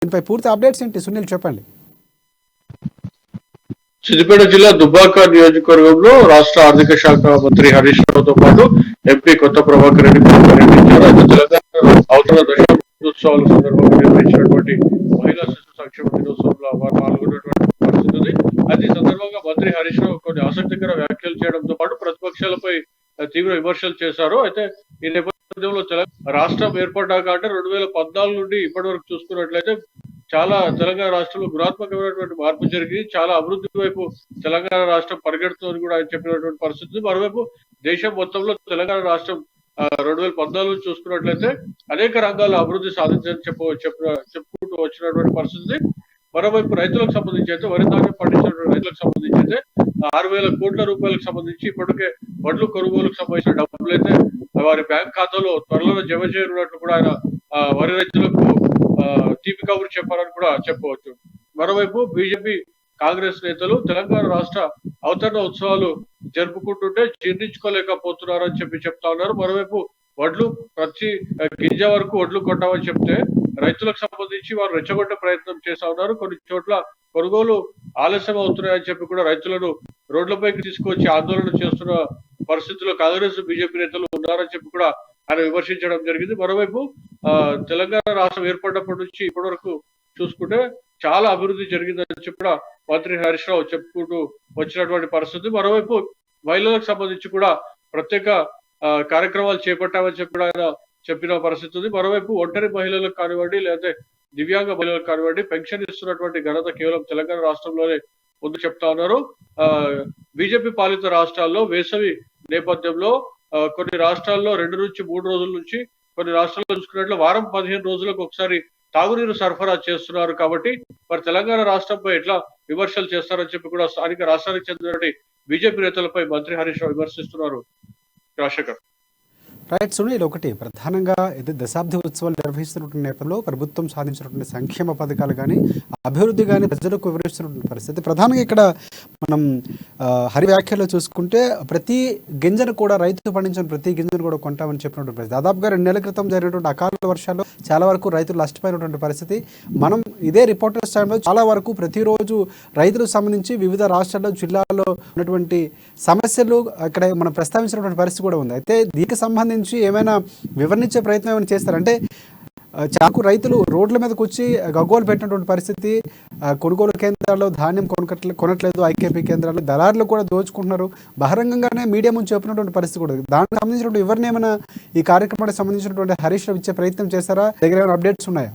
దీనిపై పూర్తి అప్డేట్స్ ఏంటి సునీల్ చెప్పండి. సిద్దిపేట జిల్లా దుబ్బాక నియోజకవర్గంలో రాష్ట్ర ఆర్థిక శాఖ మంత్రి హరీష్ రావుతో పాటు ఎంపీ కొత్త ప్రభాకర్ రెడ్డి పర్యటించారు. అయితే తెలంగాణ అవతల దశాబ్దోత్సవాల సందర్భంగా నిర్వహించినటువంటి మహిళా శిశు సంక్షేమ దినోత్సవంలో వారు పాల్గొన్నటువంటి పరిస్థితి ఉంది. అయితే ఈ సందర్భంగా మంత్రి హరీష్ రావు కొన్ని ఆసక్తికర వ్యాఖ్యలు చేయడంతో పాటు ప్రతిపక్షాలపై తీవ్ర విమర్శలు చేశారు. అయితే ఈ నేపథ్యంలో రాష్ట్రం ఏర్పడ్డాక అంటే 2014 నుండి ఇప్పటి వరకు చూసుకున్నట్లయితే చాలా తెలంగాణ రాష్ట్రంలో గుణాత్మకమైనటువంటి మార్పు జరిగి చాలా అభివృద్ధి వైపు తెలంగాణ రాష్ట్రం పరిగెడుతుందని కూడా ఆయన చెప్పినటువంటి పరిస్థితి. మరోవైపు దేశం మొత్తంలో తెలంగాణ రాష్ట్రం 2014 చూసుకున్నట్లయితే అనేక రంగాల్లో అభివృద్ధి సాధించని చెప్పుకుంటూ వచ్చినటువంటి పరిస్థితి. మరోవైపు రైతులకు సంబంధించి అయితే వరి ధాన్యం పండించినటువంటి రైతులకు సంబంధించి అయితే 6,000 కోట్ల రూపాయలకు సంబంధించి ఇప్పటికే వడ్లు కొనుగోలుకు సంబంధించిన డబ్బులు అయితే వారి బ్యాంక్ ఖాతాలో త్వరలో జమ చేయనున్నట్లు కూడా ఆయన వరి రైతులకు తీపి కబురు చెప్పారని కూడా చెప్పవచ్చు. మరోవైపు బీజేపీ కాంగ్రెస్ నేతలు తెలంగాణ రాష్ట్ర అవతరణ ఉత్సవాలు జరుపుకుంటుంటే జీర్ణించుకోలేకపోతున్నారని చెప్తా ఉన్నారు. మరోవైపు వడ్లు ప్రతి గింజ వరకు వడ్లు కొట్టామని చెప్తే రైతులకు సంబంధించి వారు రెచ్చగొట్టే ప్రయత్నం చేస్తా ఉన్నారు. కొన్ని చోట్ల కొనుగోలు ఆలస్యం అవుతున్నాయని చెప్పి కూడా రైతులను రోడ్లపైకి తీసుకొచ్చి ఆందోళన చేస్తున్న పరిస్థితుల్లో కాంగ్రెస్ బీజేపీ నేతలు ఉన్నారని చెప్పి కూడా ఆయన విమర్శించడం జరిగింది. మరోవైపు తెలంగాణ రాష్ట్రం ఏర్పడినప్పటి నుంచి ఇప్పటి వరకు చూసుకుంటే చాలా అభివృద్ధి జరిగిందని చెప్పి కూడా మంత్రి హరీష్ రావు చెప్పుకుంటూ వచ్చినటువంటి పరిస్థితి. మరోవైపు మహిళలకు సంబంధించి కూడా ప్రత్యేక కార్యక్రమాలు చేపట్టామని చెప్పి కూడా ఆయన చెప్పిన పరిస్థితి ఉంది. మరోవైపు ఒంటరి మహిళలకు కానివ్వండి లేకపోతే దివ్యాంగ మహిళలకు కానివ్వండి పెన్షన్ ఇస్తున్నటువంటి ఘనత కేవలం తెలంగాణ రాష్ట్రంలోనే ముందు చెప్తా ఉన్నారు. బీజేపీ పాలిత రాష్ట్రాల్లో వేసవి నేపథ్యంలో కొన్ని రాష్ట్రాల్లో 2 నుంచి 3 రోజుల నుంచి కొన్ని రాష్ట్రాల్లో చూసుకున్నట్లు వారం 15 రోజులకు ఒకసారి తాగునీరు సరఫరా చేస్తున్నారు. కాబట్టి మరి తెలంగాణ రాష్ట్రంపై ఎట్లా విమర్శలు చేస్తారని చెప్పి కూడా స్థానిక రాష్ట్రానికి చెందినటువంటి బీజేపీ నేతలపై మంత్రి హరీష్ రావు విమర్శిస్తున్నారు. రాజశేఖర్ రైట్ సునీల్, ఒకటి ప్రధానంగా ఇది దశాబ్ద ఉత్సవాలు నిర్వహిస్తున్నటువంటి నేపథ్యంలో ప్రభుత్వం సాధించినటువంటి సంక్షేమ పథకాలు కానీ అభివృద్ధి కానీ ప్రజలకు వివరిస్తున్నటువంటి పరిస్థితి. ప్రధానంగా ఇక్కడ మనం హరి వ్యాఖ్యలో చూసుకుంటే ప్రతి గింజను కూడా రైతు పండించిన ప్రతి గింజను కూడా కొంటామని చెప్పినటువంటి పరిస్థితి. దాదాపుగా 2 నెలల క్రితం జరిగినటువంటి అకాల వర్షాల్లో చాలా వరకు రైతులు నష్టపోయినటువంటి పరిస్థితి. మనం ఇదే రిపోర్టర్స్ టైంలో చాలా వరకు ప్రతిరోజు రైతులకు సంబంధించి వివిధ రాష్ట్రాల్లో జిల్లాల్లో ఉన్నటువంటి సమస్యలు అక్కడ మనం ప్రస్తావించినటువంటి పరిస్థితి కూడా ఉంది. అయితే దీనికి సంబంధించి ఏమైనా వివరించే ప్రయత్నం ఏమైనా చేస్తారంటే చాకు రైతులు రోడ్ల మీదకి వచ్చి గగ్గోలు పెట్టినటువంటి పరిస్థితి, కొనుగోలు కేంద్రాల్లో ధాన్యం కొనట్లేదు, ఐకేపీ కేంద్రాల్లో దళారులు కూడా దోచుకుంటున్నారు, బహిరంగంగానే మీడియా ముందు చెప్పినటువంటి పరిస్థితి కూడా. దానికి సంబంధించినటువంటి ఎవరిని ఏమైనా ఈ కార్యక్రమానికి సంబంధించినటువంటి హరీష్ రావు ఇచ్చే ప్రయత్నం చేస్తారా? దగ్గర ఏమైనా అప్డేట్స్ ఉన్నాయా?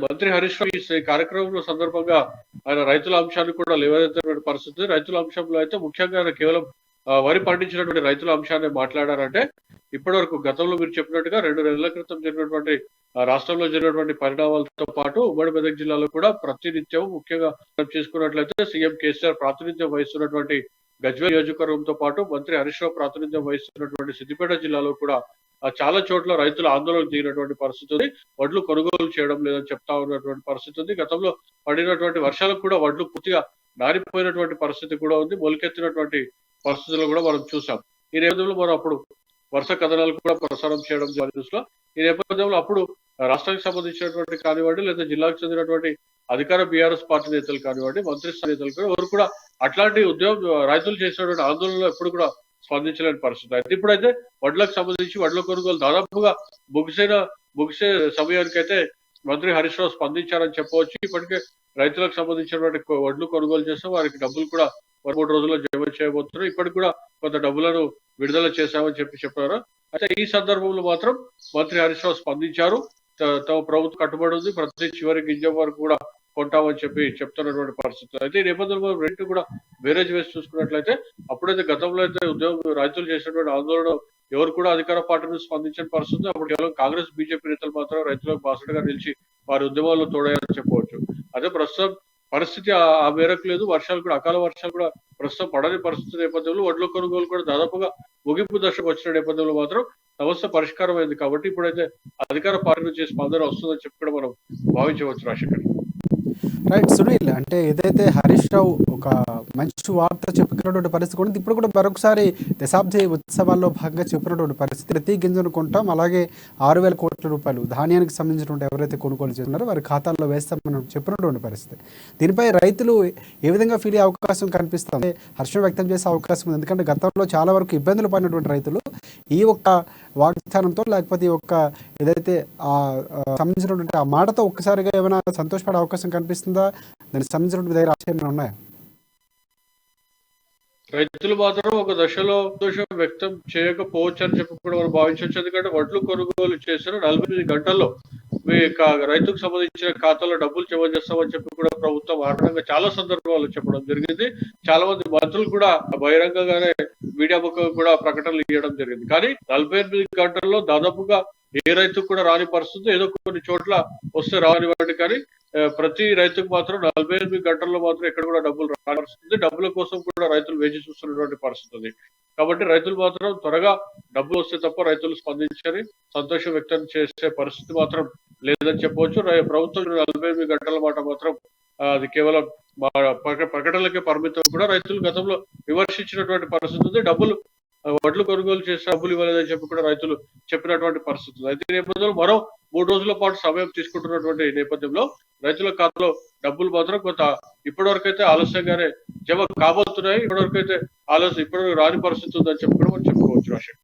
మంత్రి హరీష్ రావు ఈ కార్యక్రమంలో సందర్భంగా ఆయన రైతుల అంశాన్ని కూడా లేవనెత్తినటువంటి పరిస్థితి. రైతుల అంశంలో అయితే ముఖ్యంగా ఆయన కేవలం వరి పండించినటువంటి రైతుల అంశాన్ని మాట్లాడారంటే ఇప్పటి వరకు గతంలో మీరు చెప్పినట్టుగా 2 నెలల క్రితం జరిగినటువంటి రాష్ట్రంలో జరిగినటువంటి పరిణామాలతో పాటు ఉమ్మడి మెదక్ జిల్లాలో కూడా ప్రతినిత్యం ముఖ్యంగా చేసుకున్నట్లయితే సీఎం కేసీఆర్ ప్రాతినిధ్యం వహిస్తున్నటువంటి గజ్వేల్ నియోజకవర్గంతో పాటు మంత్రి హరీష్ రావు ప్రాతినిధ్యం వహిస్తున్నటువంటి సిద్దిపేట జిల్లాలో కూడా చాలా చోట్ల రైతులు ఆందోళన దిగినటువంటి పరిస్థితి ఉంది. వడ్లు కొనుగోలు చేయడం లేదని చెప్తా ఉన్నటువంటి పరిస్థితి ఉంది. గతంలో పడినటువంటి వర్షాలకు కూడా వడ్లు పూర్తిగా నారిపోయినటువంటి పరిస్థితి కూడా ఉంది. మొలకెత్తినటువంటి పరిస్థితులు కూడా మనం చూసాం. ఈ నేపథ్యంలో మనం అప్పుడు వరుస కథనాలు కూడా ప్రసారం చేయడం న్యూస్ లో. ఈ నేపథ్యంలో అప్పుడు రాష్ట్రానికి సంబంధించినటువంటి కానివ్వండి లేదా జిల్లాకు చెందినటువంటి అధికార బీఆర్ఎస్ పార్టీ నేతలు కానివ్వండి మంత్రిస్థాయి నేతలు కూడా ఎవరు కూడా అట్లాంటి రైతులు చేసినటువంటి ఆందోళనలో ఎప్పుడు కూడా స్పందించలేని పరిస్థితి. అయితే ఇప్పుడైతే వడ్లకు సంబంధించి వడ్ల కొనుగోలు దాదాపుగా ముగిసే సమయానికి అయితే మంత్రి హరీష్ రావు స్పందించారని చెప్పవచ్చు. ఇప్పటికే రైతులకు సంబంధించినటువంటి వడ్లు కొనుగోలు చేస్తే వారికి డబ్బులు కూడా 3 రోజుల్లో జమ చేయబోతున్నారు. ఇప్పటికి కూడా కొంత డబ్బులను విడుదల చేశామని చెప్పారు. అయితే ఈ సందర్భంలో మాత్రం మంత్రి హరీష్ రావు స్పందించారు. తమ ప్రభుత్వం కట్టుబడి ఉంది, ప్రతి చివరి గింజ వరకు కూడా కొంటామని చెప్తున్నటువంటి పరిస్థితి. అయితే ఈ నేపథ్యంలో రెండు కూడా బేరేజ్ వేసి చూసుకున్నట్లయితే అప్పుడైతే గతంలో అయితే రైతులు చేసినటువంటి ఆందోళన ఎవరు కూడా అధికార పార్టీ నుంచి స్పందించిన పరిస్థితి. అప్పుడు కేవలం కాంగ్రెస్ బీజేపీ నేతలు మాత్రం రైతులకు బాసటగా నిలిచి వారి ఉద్యమాల్లో తోడయ్యారని చెప్పవచ్చు. అదే ప్రస్తుతం పరిస్థితి ఆ మేరకు లేదు. వర్షాలు కూడా అకాల వర్షాలు కూడా ప్రస్తుతం పడని పరిస్థితి నేపథ్యంలో వడ్ల కొనుగోలు కూడా దాదాపుగా ముగింపు దశకు వచ్చిన నేపథ్యంలో మాత్రం సమస్య పరిష్కారం అయింది. కాబట్టి ఇప్పుడైతే అధికార పార్టీ నుంచి స్పందన వస్తుందని చెప్పి కూడా మనం భావించవచ్చు. రాజశేఖర్ రైట్ సునీల్, అంటే ఏదైతే హరీష్ రావు ఒక ఒక మంచి వార్త చెప్పుకున్నటువంటి పరిస్థితి కూడా ఉంది. ఇప్పుడు కూడా మరొకసారి దశాబ్ది ఉత్సవాల్లో భాగంగా చెప్పినటువంటి పరిస్థితి, ప్రతి గింజను కొంటాం, అలాగే 6,000 కోట్ల రూపాయలు ధాన్యానికి సంబంధించినటువంటి ఎవరైతే కొనుగోలు చేస్తున్నారో వారి ఖాతాల్లో వేస్తామని చెప్పినటువంటి పరిస్థితి. దీనిపై రైతులు ఏ విధంగా ఫీల్ అయ్యే అవకాశం కనిపిస్తుంది, హర్షం వ్యక్తం చేసే అవకాశం ఉంది? ఎందుకంటే గతంలో చాలా వరకు ఇబ్బందులు పడినటువంటి రైతులు ఈ ఒక్క వాగ్దానంతో, లేకపోతే ఈ ఒక్క ఏదైతే సంబంధించినటువంటి ఆ మాటతో ఒక్కసారిగా ఏమైనా సంతోషపడే అవకాశం కనిపిస్తుందా? దానికి సంబంధించినటువంటి దగ్గర ఆశయం ఉన్నాయా? రైతులు మాత్రం ఒక దశలో సంతోషం వ్యక్తం చేయకపోవచ్చు అని చెప్పి కూడా మనం భావించవచ్చు. ఎందుకంటే వడ్లు కొనుగోలు చేసిన 48 గంటల్లో మీ రైతుకు సంబంధించిన ఖాతాలో డబ్బులు జమ చేస్తామని చెప్పి కూడా ప్రభుత్వం ఆటంగా చాలా సందర్భాలు చెప్పడం జరిగింది. చాలా మంది మంత్రులు కూడా బహిరంగంగానే మీడియా ముఖం కూడా ప్రకటనలు ఇవ్వడం జరిగింది. కానీ 48 గంటల్లో దాదాపుగా ఏ రైతుకు కూడా రాని పరిస్థితి, ఏదో కొన్ని చోట్ల వస్తే రాని వాటి, కానీ ప్రతి రైతుకు మాత్రం 48 గంటల్లో మాత్రం ఎక్కడ కూడా డబ్బులు రాని పరిస్థితి. డబ్బుల కోసం కూడా రైతులు వేచి చూస్తున్నటువంటి పరిస్థితి ఉంది. కాబట్టి రైతులు మాత్రం త్వరగా డబ్బులు వస్తే తప్ప రైతులు స్పందించని సంతోషం వ్యక్తం చేసే పరిస్థితి మాత్రం లేదని చెప్పవచ్చు. ప్రభుత్వం 48 గంటల మాట మాత్రం అది కేవలం ప్రకటనలకే పరిమితం. కూడా రైతులు గతంలో విమర్శించినటువంటి పరిస్థితి ఉంది. వడ్లు కొనుగోలు చేసి డబ్బులు ఇవ్వలేదని చెప్పి కూడా రైతులు చెప్పినటువంటి పరిస్థితి ఉంది. అయితే ఈ నేపథ్యంలో మరో 3 రోజుల పాటు సమయం తీసుకుంటున్నటువంటి నేపథ్యంలో రైతుల ఖాతాలో డబ్బులు మాత్రం కొంత ఇప్పటివరకు అయితే ఆలస్యంగానే జమ కాబోతున్నాయి. ఇప్పటివరకు అయితే ఇప్పటివరకు రాని పరిస్థితి ఉందని చెప్పి కూడా మనం చెప్పుకోవచ్చు.